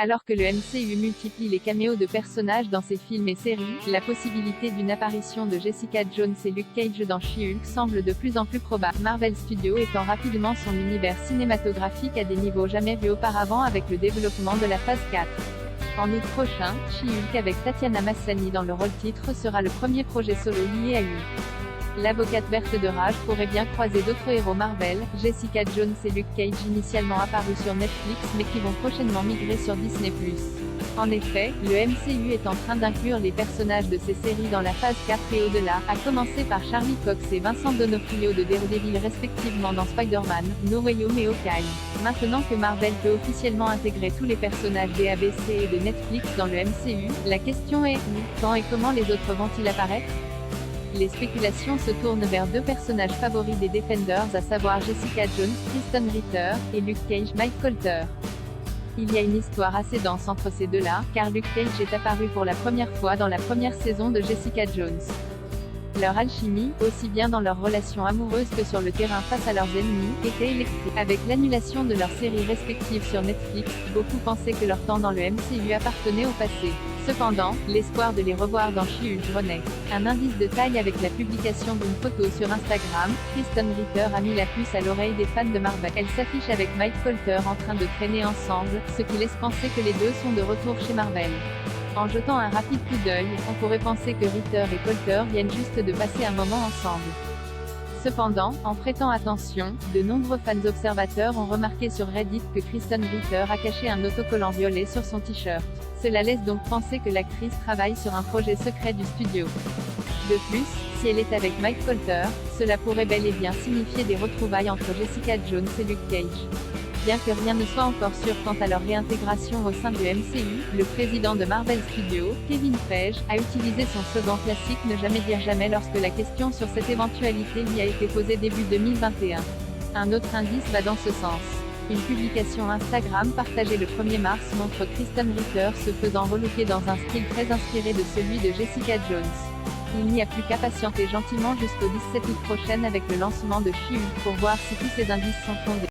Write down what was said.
Alors que le MCU multiplie les caméos de personnages dans ses films et séries, la possibilité d'une apparition de Jessica Jones et Luke Cage dans She-Hulk semble de plus en plus probable, Marvel Studios étend rapidement son univers cinématographique à des niveaux jamais vus auparavant avec le développement de la phase 4. En août prochain, She-Hulk avec Tatiana Maslany dans le rôle titre sera le premier projet solo lié à lui. L'avocate verte de rage pourrait bien croiser d'autres héros Marvel, Jessica Jones et Luke Cage initialement apparus sur Netflix mais qui vont prochainement migrer sur Disney+. En effet, le MCU est en train d'inclure les personnages de ces séries dans la phase 4 et au-delà, à commencer par Charlie Cox et Vincent D'Onofrio de Daredevil respectivement dans Spider-Man, No Way Home et Hawkeye. Maintenant que Marvel peut officiellement intégrer tous les personnages des ABC et de Netflix dans le MCU, la question est, où, quand et comment les autres vont-ils apparaître? Les spéculations se tournent vers deux personnages favoris des Defenders à savoir Jessica Jones, Kristen Ritter, et Luke Cage, Mike Colter. Il y a une histoire assez dense entre ces deux-là, car Luke Cage est apparu pour la première fois dans la première saison de Jessica Jones. Leur alchimie, aussi bien dans leur relation amoureuse que sur le terrain face à leurs ennemis, était électrique. Avec l'annulation de leurs séries respectives sur Netflix, beaucoup pensaient que leur temps dans le MCU appartenait au passé. Cependant, l'espoir de les revoir dans She-Hulk renaît. Un indice de taille avec la publication d'une photo sur Instagram, Kristen Ritter a mis la puce à l'oreille des fans de Marvel. Elle s'affiche avec Mike Colter en train de traîner ensemble, ce qui laisse penser que les deux sont de retour chez Marvel. En jetant un rapide coup d'œil, on pourrait penser que Ritter et Colter viennent juste de passer un moment ensemble. Cependant, en prêtant attention, de nombreux fans observateurs ont remarqué sur Reddit que Kristen Ritter a caché un autocollant violet sur son t-shirt. Cela laisse donc penser que l'actrice travaille sur un projet secret du studio. De plus, si elle est avec Mike Colter, cela pourrait bel et bien signifier des retrouvailles entre Jessica Jones et Luke Cage. Bien que rien ne soit encore sûr quant à leur réintégration au sein du MCU, le président de Marvel Studios, Kevin Feige, a utilisé son slogan classique « Ne jamais dire jamais » lorsque la question sur cette éventualité lui a été posée début 2021. Un autre indice va dans ce sens. Une publication Instagram partagée le 1er mars montre Kristen Ritter se faisant relooker dans un style très inspiré de celui de Jessica Jones. Il n'y a plus qu'à patienter gentiment jusqu'au 17 août prochain avec le lancement de She-Hulk pour voir si tous ces indices sont fondés.